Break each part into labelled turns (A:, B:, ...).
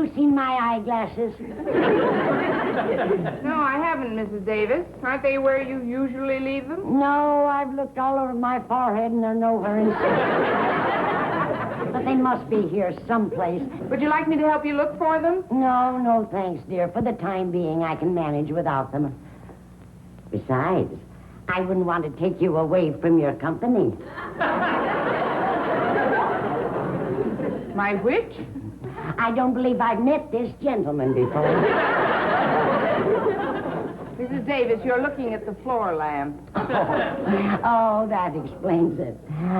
A: you seen my eyeglasses?
B: No, I haven't, Mrs. Davis. Aren't they where you usually leave them?
A: No, I've looked all over my forehead and they're nowhere in sight. But they must be here someplace.
B: Would you like me to help you look for them?
A: No, thanks, dear. For the time being, I can manage without them. Besides, I wouldn't want to take you away from your company.
B: My which?
A: I don't believe I've met this gentleman before.
B: Mrs. Davis, you're looking at the floor lamp.
A: Oh, that explains it.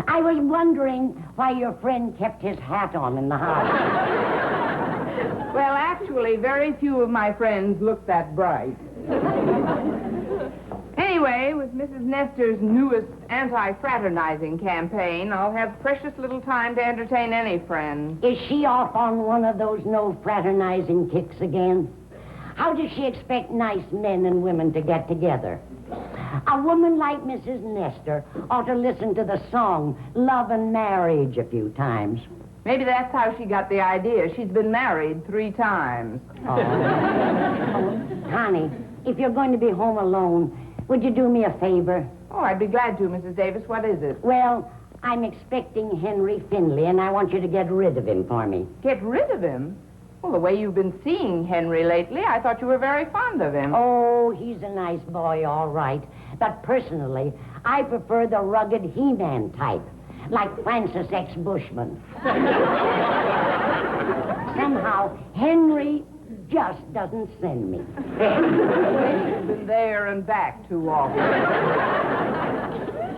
A: I was wondering why your friend kept his hat on in the house.
B: Well, actually, very few of my friends look that bright. Anyway, with Mrs. Nestor's newest anti-fraternizing campaign, I'll have precious little time to entertain any friend.
A: Is she off on one of those no-fraternizing kicks again? How does she expect nice men and women to get together? A woman like Mrs. Nestor ought to listen to the song Love and Marriage a few times.
B: Maybe that's how she got the idea. She's been married 3 times.
A: Oh, Connie, if you're going to be home alone, would you do me a favor?
B: Oh, I'd be glad to, Mrs. Davis. What is it?
A: Well, I'm expecting Henry Finley, and I want you to get rid of him for me.
B: Get rid of him? Well, the way you've been seeing Henry lately, I thought you were very fond of him.
A: Oh, he's a nice boy, all right. But personally, I prefer the rugged He-Man type, like Francis X. Bushman. Somehow, Henry just doesn't send me.
B: He's been there and back too often.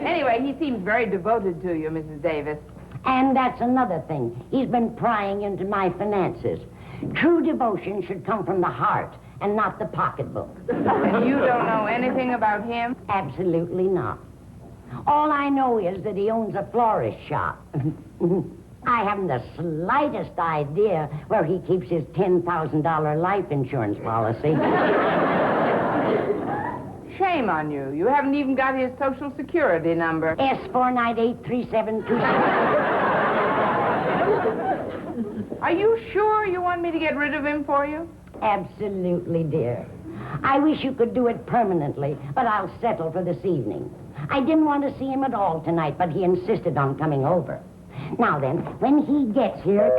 B: Anyway, he seems very devoted to you, Mrs. Davis.
A: And that's another thing. He's been prying into my finances. True devotion should come from the heart and not the pocketbook.
B: And you don't know anything about him?
A: Absolutely not. All I know is that he owns a florist shop. I haven't the slightest idea where he keeps his $10,000 life insurance policy.
B: Shame on you. You haven't even got his Social Security number.
A: S4983727.
B: Are you sure you want me to get rid of him for you?
A: Absolutely, dear. I wish you could do it permanently, but I'll settle for this evening. I didn't want to see him at all tonight, but he insisted on coming over. Now then, when he gets here...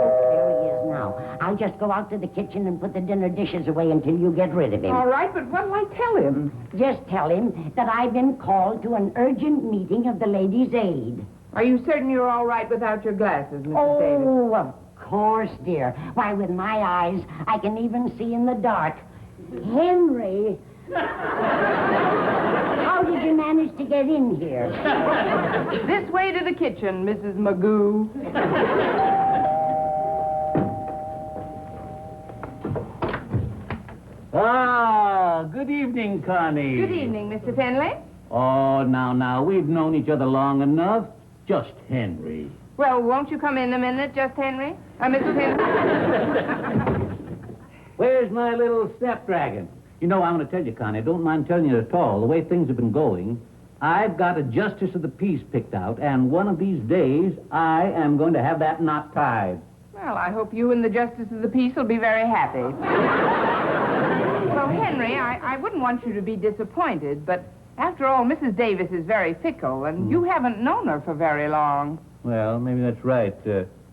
A: Oh, there he is now. I'll just go out to the kitchen and put the dinner dishes away until you get rid of him.
B: All right, but what'll I tell him?
A: Just tell him that I've been called to an urgent meeting of the Ladies' Aid.
B: Are you certain you're all right without your glasses, Mrs. Davis?
A: Oh, of course, dear. Why, with my eyes, I can even see in the dark. Henry... How did you manage to get in here?
B: This way to the kitchen, Mrs. Magoo.
C: Good evening, Connie.
B: Good evening, Mr. Finley.
C: Oh, now, we've known each other long enough. Just Henry.
B: Well, won't you come in a minute, just Henry? Mrs. Finley?
C: Where's my little snapdragon? You know, I'm going to tell you, Connie, I don't mind telling you at all. The way things have been going, I've got a justice of the peace picked out, and one of these days, I am going to have that knot tied.
B: Well, I hope you and the justice of the peace will be very happy. Well, Henry, I wouldn't want you to be disappointed, but after all, Mrs. Davis is very fickle, and you haven't known her for very long.
C: Well, maybe that's right.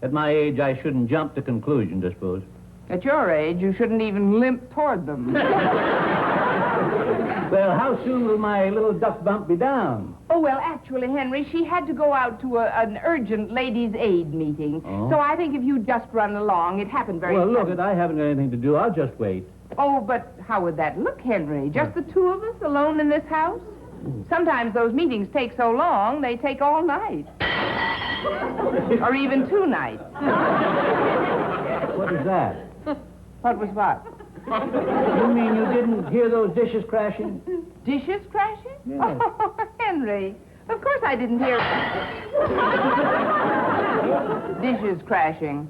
C: At my age, I shouldn't jump to conclusions, I suppose.
B: At your age, you shouldn't even limp toward them.
C: Well, how soon will my little duck bump be down?
B: Oh, well, actually, Henry, she had to go out to an urgent Ladies' Aid meeting.
C: Oh.
B: So I think if you just run along, it happened very
C: Well,
B: suddenly.
C: look, I haven't got anything to do. I'll just wait.
B: Oh, but how would that look, Henry? Just the two of us alone in this house? Sometimes those meetings take so long, they take all night. Or even 2 nights.
C: What is that?
B: What was what?
C: You mean you didn't hear those dishes crashing?
B: Dishes crashing?
C: Yes.
B: Oh, Henry, of course I didn't hear dishes crashing.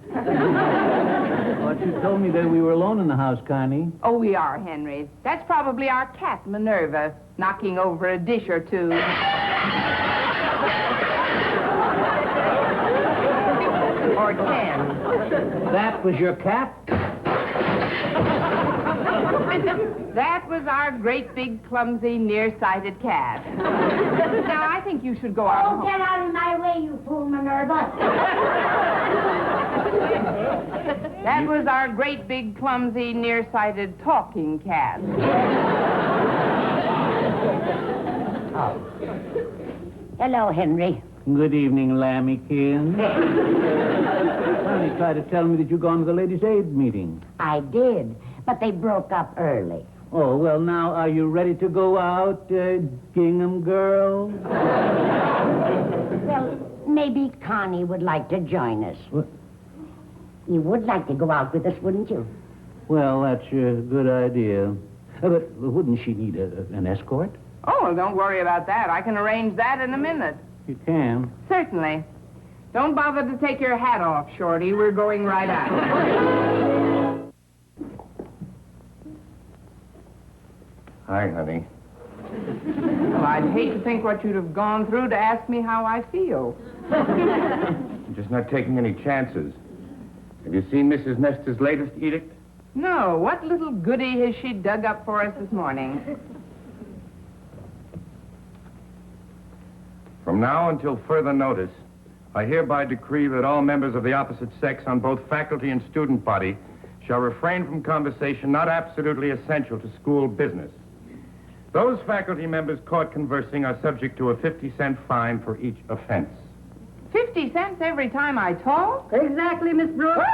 C: But you told me that we were alone in the house, Connie.
B: Oh, we are, Henry. That's probably our cat, Minerva, knocking over a dish or two. Or 10.
C: That was your cat?
B: That was our great, big, clumsy, nearsighted cat. Now, I think you should go out
A: Oh,
B: home.
A: get out of my way, you fool, Minerva.
B: That was our great, big, clumsy, nearsighted, talking cat.
A: Oh. Hello, Henry.
C: Good evening, Lammykin. Connie tried to tell me that you'd gone to the Ladies' Aid meeting.
A: I did, but they broke up early.
C: Oh, well, now, are you ready to go out, gingham girl?
A: Well, maybe Connie would like to join us.
C: What?
A: You would like to go out with us, wouldn't you?
C: Well, that's a good idea. But wouldn't she need an escort?
B: Oh, well, don't worry about that. I can arrange that in a minute.
C: You can.
B: Certainly. Don't bother to take your hat off, Shorty. We're going right out.
D: Hi, honey.
B: Well, I'd hate to think what you'd have gone through to ask me how I feel.
D: I'm just not taking any chances. Have you seen Mrs. Nestor's latest edict?
B: No, what little goody has she dug up for us this morning?
D: From now until further notice, I hereby decree that all members of the opposite sex on both faculty and student body shall refrain from conversation not absolutely essential to school business. Those faculty members caught conversing are subject to a 50-cent fine for each offense.
B: 50 cents every time I talk?
E: Exactly, Miss Brooks.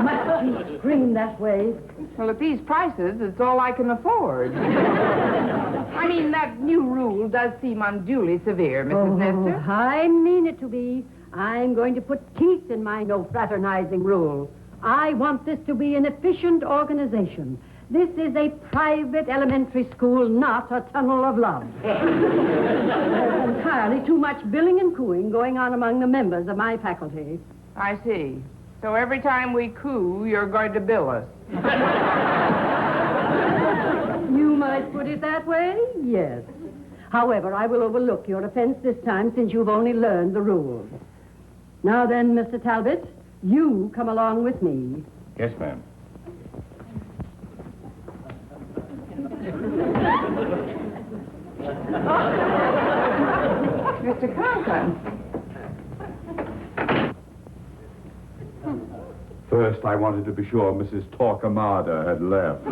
E: Must she scream that way?
B: Well, at these prices, it's all I can afford. I mean, that new rule does seem unduly severe, Mrs. Nestor.
E: I mean it to be. I'm going to put teeth in my no fraternizing rule. I want this to be an efficient organization. This is a private elementary school, not a tunnel of love. There's entirely too much billing and cooing going on among the members of my faculty.
B: I see. So every time we coo, you're going to bill us.
E: You might put it that way, yes. However, I will overlook your offense this time since you've only learned the rules. Now then, Mr. Talbot, you come along with me.
D: Yes, ma'am.
B: Mr. Conklin.
F: First, I wanted to be sure Mrs. Torquemada had left.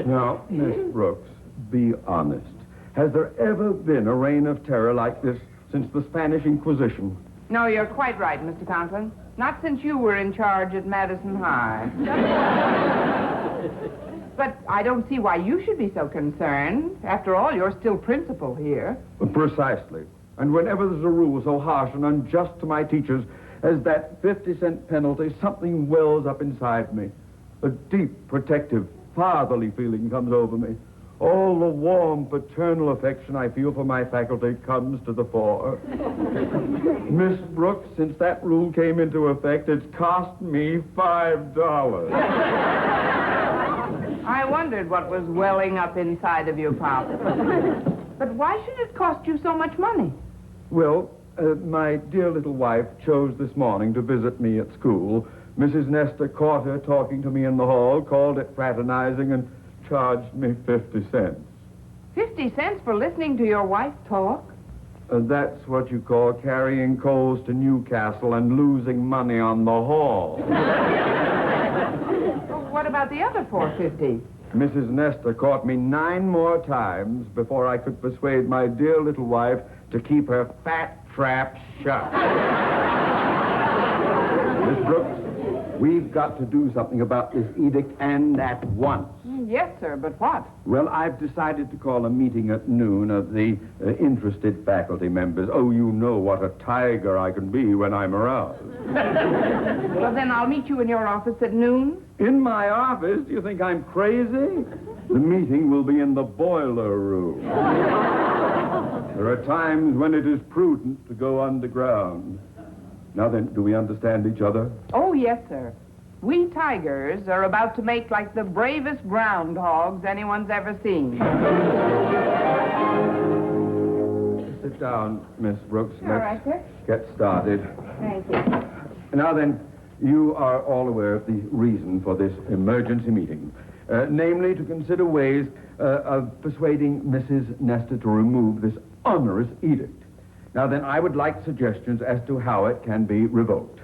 F: Now, Miss Brooks, be honest. Has there ever been a reign of terror like this since the Spanish Inquisition?
B: No, you're quite right, Mr. Conklin. Not since you were in charge at Madison High. But I don't see why you should be so concerned. After all, you're still principal here.
F: Precisely. And whenever there's a rule so harsh and unjust to my teachers as that 50-cent penalty, something wells up inside me. A deep, protective, fatherly feeling comes over me. All the warm paternal affection I feel for my faculty comes to the fore. Miss Brooks, since that rule came into effect, it's cost me $5.
B: I wondered what was welling up inside of you, Pop. But why should it cost you so much money?
F: Well, my dear little wife chose this morning to visit me at school. Mrs. Nestor caught her talking to me in the hall, called it fraternizing, and charged me 50 cents.
B: 50 cents for listening to your wife talk?
F: That's what you call carrying coals to Newcastle and losing money on the hall.
B: What about the other 450?
F: Mrs. Nestor caught me 9 more times before I could persuade my dear little wife to keep her fat trap shut. Miss Brooks, we've got to do something about this edict, and at once.
B: Yes, sir, but what?
F: Well, I've decided to call a meeting at noon of the interested faculty members. Oh, you know what a tiger I can be when I'm aroused.
B: Well, then I'll meet you in your office at noon.
F: In my office? Do you think I'm crazy? The meeting will be in the boiler room. There are times when it is prudent to go underground. Now then, do we understand each other?
B: Oh, yes, sir. We tigers are about to make like the bravest groundhogs anyone's ever seen.
F: Sit down, Miss Brooks.
B: All right, sir.
F: Get started.
B: Thank you.
F: Now then, You are all aware of the reason for this emergency meeting, namely to consider ways of persuading Mrs. Nestor to remove this onerous edict. Now then, I would like suggestions as to how it can be revoked.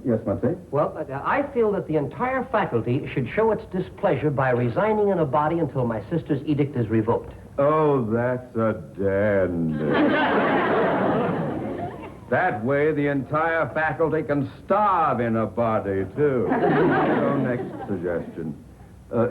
F: Yes, Monsieur?
G: Well, I feel that the entire faculty should show its displeasure by resigning in a body until my sister's edict is revoked.
F: Oh, that's a dandy. That way, the entire faculty can starve in a body, too. So, next suggestion.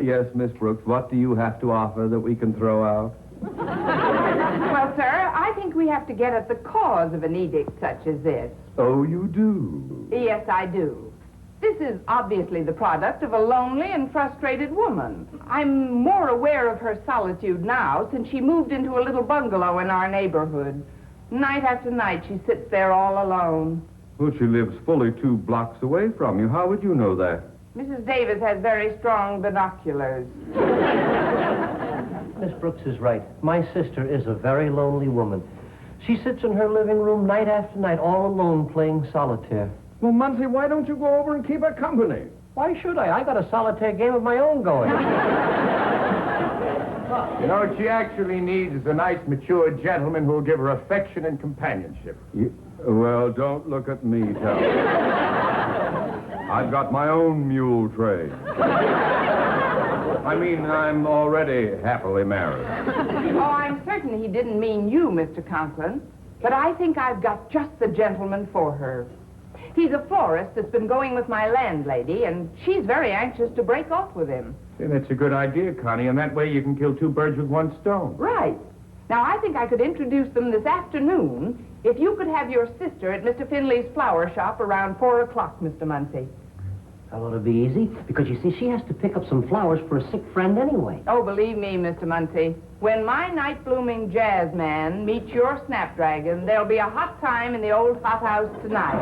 F: Yes, Miss Brooks, what do you have to offer that we can throw out?
B: Well, sir, I think we have to get at the cause of an edict such as this.
F: Oh, you do?
B: Yes, I do. This is obviously the product of a lonely and frustrated woman. I'm more aware of her solitude now since she moved into a little bungalow in our neighborhood. Night after night, she sits there all alone.
F: Well, she lives fully 2 blocks away from you. How would you know that?
B: Mrs. Davis has very strong binoculars.
G: Miss Brooks is right. My sister is a very lonely woman. She sits in her living room night after night, all alone, playing solitaire.
F: Well, Muncie, why don't you go over and keep her company?
G: Why should I? I got a solitaire game of my own going.
D: You know, what she actually needs is a nice, mature gentleman who will give her affection and companionship.
F: Well, don't look at me, Tell. I've got my own mule trade. I mean, I'm already happily married.
B: Oh, I'm certain he didn't mean you, Mr. Conklin. But I think I've got just the gentleman for her. He's a florist that's been going with my landlady, and she's very anxious to break off with him.
D: See, that's a good idea, Connie, and that way you can kill 2 birds with 1 stone.
B: Right. Now, I think I could introduce them this afternoon if you could have your sister at Mr. Finley's flower shop around 4 o'clock, Mr. Muncie.
G: That ought to be easy, because you see, she has to pick up some flowers for a sick friend anyway.
B: Oh, believe me, Mr. Muncie, when my night-blooming jazz man meets your snapdragon, there'll be a hot time in the old hothouse tonight.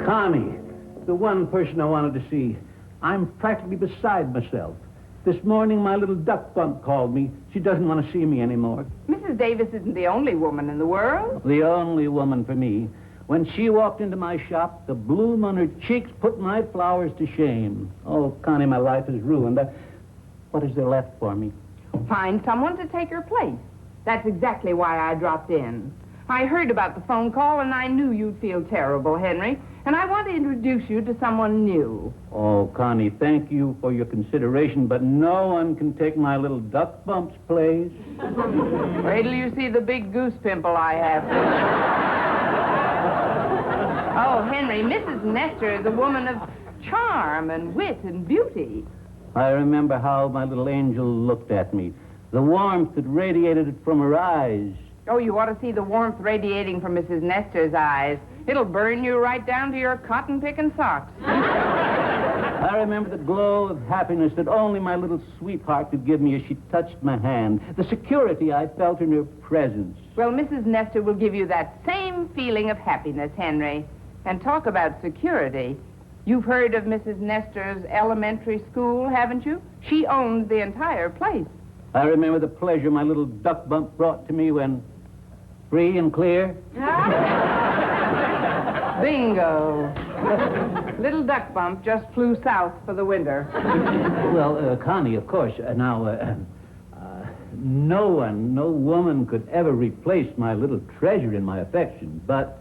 C: Connie, the one person I wanted to see. I'm practically beside myself. This morning, my little duck bump called me. She doesn't want to see me anymore.
B: Mrs. Davis isn't the only woman in the world.
C: The only woman for me. When she walked into my shop, the bloom on her cheeks put my flowers to shame. Oh, Connie, my life is ruined. What is there left for me?
B: Find someone to take her place. That's exactly why I dropped in. I heard about the phone call, and I knew you'd feel terrible, Henry. And I want to introduce you to someone new.
C: Oh, Connie, thank you for your consideration, but no one can take my little duck bump's place.
B: Wait till you see the big goose pimple I have. Oh, Henry, Mrs. Nestor is a woman of charm and wit and beauty.
C: I remember how my little angel looked at me, the warmth that radiated from her eyes.
B: Oh, you ought to see the warmth radiating from Mrs. Nestor's eyes. It'll burn you right down to your cotton-picking socks.
C: I remember the glow of happiness that only my little sweetheart could give me as she touched my hand, the security I felt in her presence.
B: Well, Mrs. Nestor will give you that same feeling of happiness, Henry. And talk about security. You've heard of Mrs. Nestor's elementary school, haven't you? She owns the entire place.
C: I remember the pleasure my little duck bump brought to me when free and clear.
B: Bingo. Little duck bump just flew south for the winter.
C: Well, Connie, of course. No woman could ever replace my little treasure in my affection. But,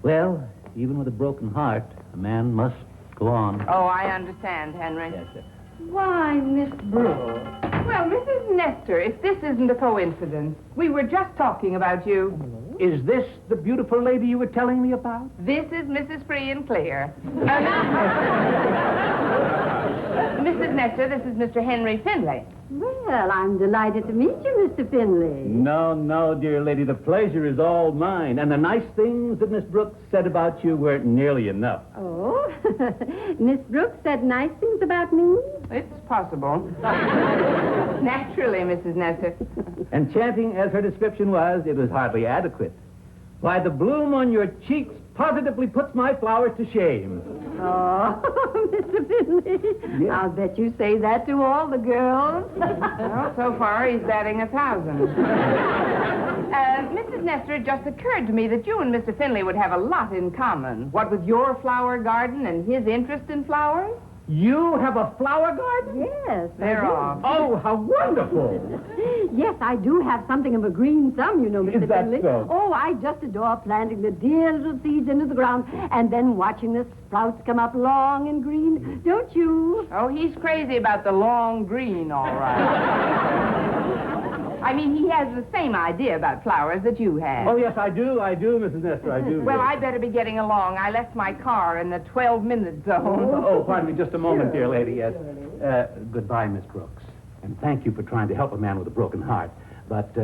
C: well, even with a broken heart, a man must go on.
B: Oh, I understand, Henry.
C: Yes, sir.
E: Why, Miss Brooks.
B: Well, Mrs. Nestor, if this isn't a coincidence, we were just talking about you.
C: Is this the beautiful lady you were telling me about?
B: This is Mrs. Free and Clear. Mrs. Nestor, this is Mr. Henry Finley.
E: Well, I'm delighted to meet you, Mr. Finley.
C: No, dear lady, the pleasure is all mine. And the nice things that Miss Brooks said about you weren't nearly enough.
E: Oh, Miss Brooks said nice things about me?
B: It's possible. Naturally, Mrs. Nestor.
C: Enchanting as her description was, it was hardly adequate. Why, the bloom on your cheeks positively puts my flowers to shame.
E: Oh, Mr. Finley. I'll bet you say that to all the girls.
B: Well, so far he's batting 1,000. Mrs. Nestor, it just occurred to me that you and Mr. Finley would have a lot in common. What with your flower garden and his interest in flowers?
C: You have a flower garden?
E: Yes.
B: They're off.
C: Oh, how wonderful.
E: Yes, I do have something of a green thumb, you know, Mr.
C: Is that
E: Finley.
C: so?
E: Oh, I just adore planting the dear little seeds into the ground and then watching the sprouts come up long and green. Don't you?
B: Oh, he's crazy about the long green, all right. I mean, he has the same idea about flowers that you have.
C: Oh, yes, I do, Mrs. Nestor, I do.
B: Well, I better be getting along. I left my car in the 12-minute zone.
C: Oh, pardon me just a moment, dear lady. Yes. Goodbye, Miss Brooks. And thank you for trying to help a man with a broken heart. But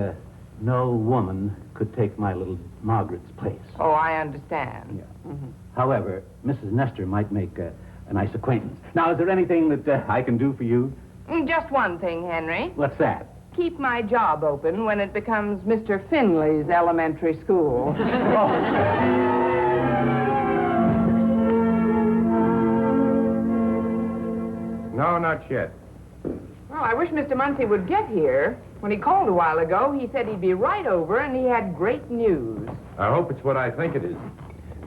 C: no woman could take my little Margaret's place.
B: Oh, I understand.
C: Yeah. However, Mrs. Nestor might make a nice acquaintance. Now, is there anything that I can do for you?
B: Just one thing, Henry.
C: What's that?
B: Keep my job open when it becomes Mr. Finley's elementary school.
D: No, not yet.
B: Well, I wish Mr. Muncie would get here. When he called a while ago, he said he'd be right over, and he had great news.
D: I hope it's what I think it is.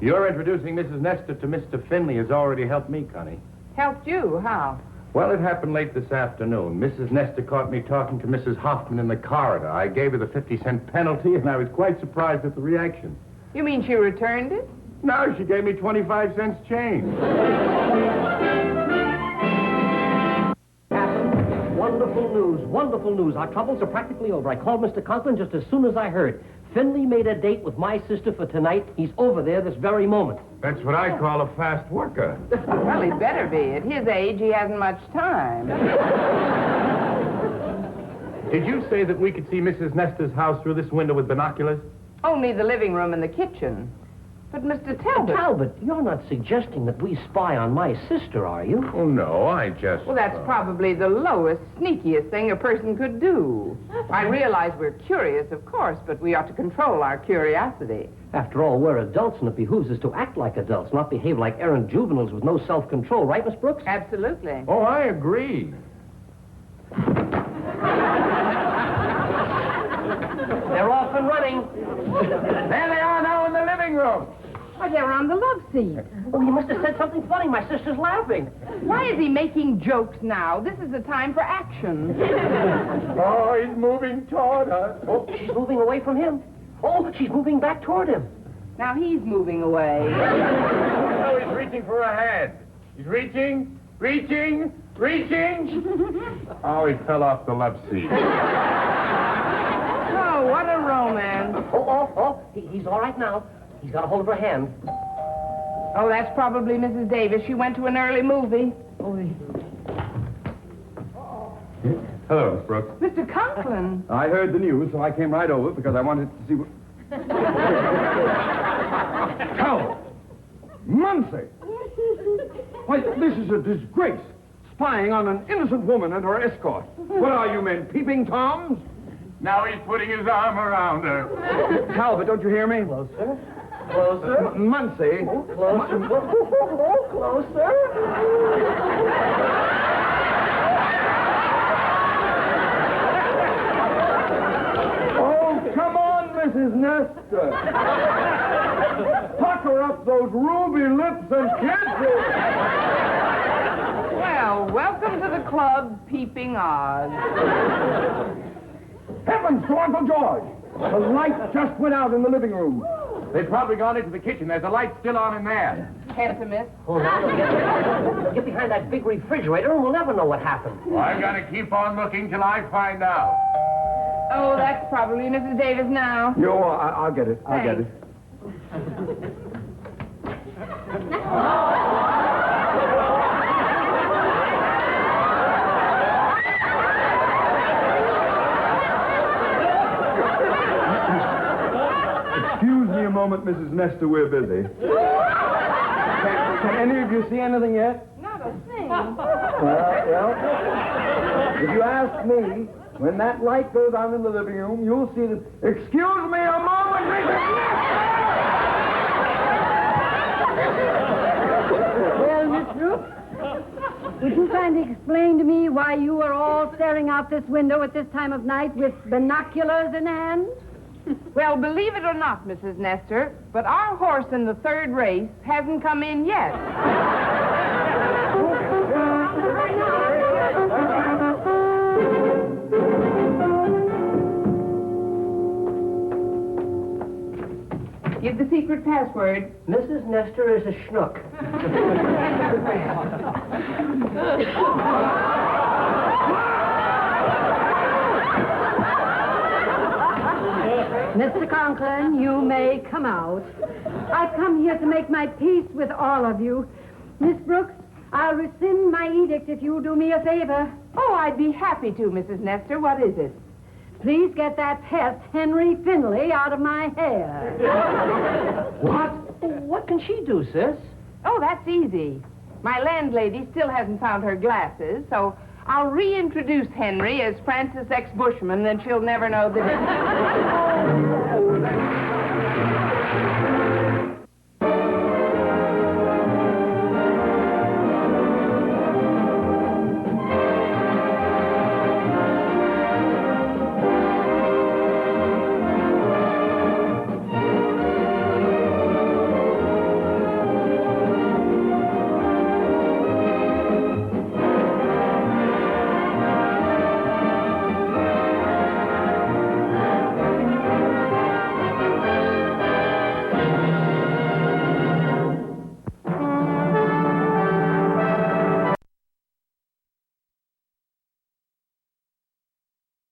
D: Your introducing Mrs. Nestor to Mr. Finley has already helped me, Connie.
B: Helped you? How?
D: Well, it happened late this afternoon. Mrs. Nestor caught me talking to Mrs. Hoffman in the corridor. I gave her the 50-cent penalty, and I was quite surprised at the reaction.
B: You mean she returned it?
D: No, she gave me 25 cents change.
G: Wonderful news. Our troubles are practically over. I called Mr. Conklin just as soon as I heard. Finley made a date with my sister for tonight. He's over there this very moment.
D: That's what I call a fast worker.
B: Well, he better be. At his age, he hasn't much time.
D: Did you say that we could see Mrs. Nestor's house through this window with binoculars?
B: Only the living room and the kitchen. But, Mr. Talbot...
G: Talbot, you're not suggesting that we spy on my sister, are you?
D: Oh, no, I just...
B: Well, that's probably the lowest, sneakiest thing a person could do. I realize we're curious, of course, but we ought to control our curiosity.
G: After all, we're adults, and it behooves us to act like adults, not behave like errant juveniles with no self-control. Right, Miss Brooks?
B: Absolutely.
D: Oh, I agree.
G: They're off and running.
D: There they are now in the living room.
B: Why, they're on the love seat.
G: Oh, you must have said something funny. My sister's laughing.
B: Why is he making jokes now? This is the time for action.
D: Oh, he's moving toward us.
G: Oh, she's moving away from him. Oh, she's moving back toward him.
B: Now he's moving away.
D: Oh, he's reaching for a hand. He's reaching. Oh, he fell off the love seat.
B: Oh, what a romance.
G: He's all right now. He's got a hold of her hand.
B: Oh, that's probably Mrs. Davis. She went to an early movie.
F: Hello, Miss Brooks.
B: Mr. Conklin.
F: I heard the news, so I came right over because I wanted to see what... Talbot! Muncie! Why, this is a disgrace. Spying on an innocent woman and her escort. What are you men, peeping Toms?
D: Now he's putting his arm around her.
F: Talbot, don't you hear me?
G: Closer. Closer.
F: Muncie.
G: Closer. Closer.
F: Oh, come on, Mrs. Nestor. Pucker up those ruby lips and kiss it.
B: Well, welcome to the club, Peeping Oz.
F: Heavens to Uncle George! The light just went out in the living room.
D: They've probably gone into the kitchen. There's a light still on in there.
B: Can't miss.
G: Oh, now they'll get behind that big refrigerator and we'll never know what happened.
D: Well, I'm going to keep on looking till I find out.
B: Oh, that's probably Mrs. Davis now.
F: Yo, I'll get it. I'll get it. Excuse me a moment, Mrs. Nestor, we're busy. Can any of you see anything yet?
B: Not a thing.
F: Well, if you ask me, when that light goes on in the living room, you'll see that... Excuse me a moment, Mrs. Nestor!
E: Would you kindly explain to me why you are all staring out this window at this time of night with binoculars in hand?
B: Well, believe it or not, Mrs. Nestor, but our horse in the third race hasn't come in yet. Give the secret password.
G: Mrs. Nestor is a schnook.
E: Mr. Conklin, you may come out. I've come here to make my peace with all of you. Miss Brooks, I'll rescind my edict if you'll do me a favor.
B: Oh, I'd be happy to, Mrs. Nestor. What is it?
E: Please get that pest, Henry Finley, out of my hair.
G: What? What can she do, sis?
B: Oh, that's easy. My landlady still hasn't found her glasses, so I'll reintroduce Henry as Francis X. Bushman, then she'll never know that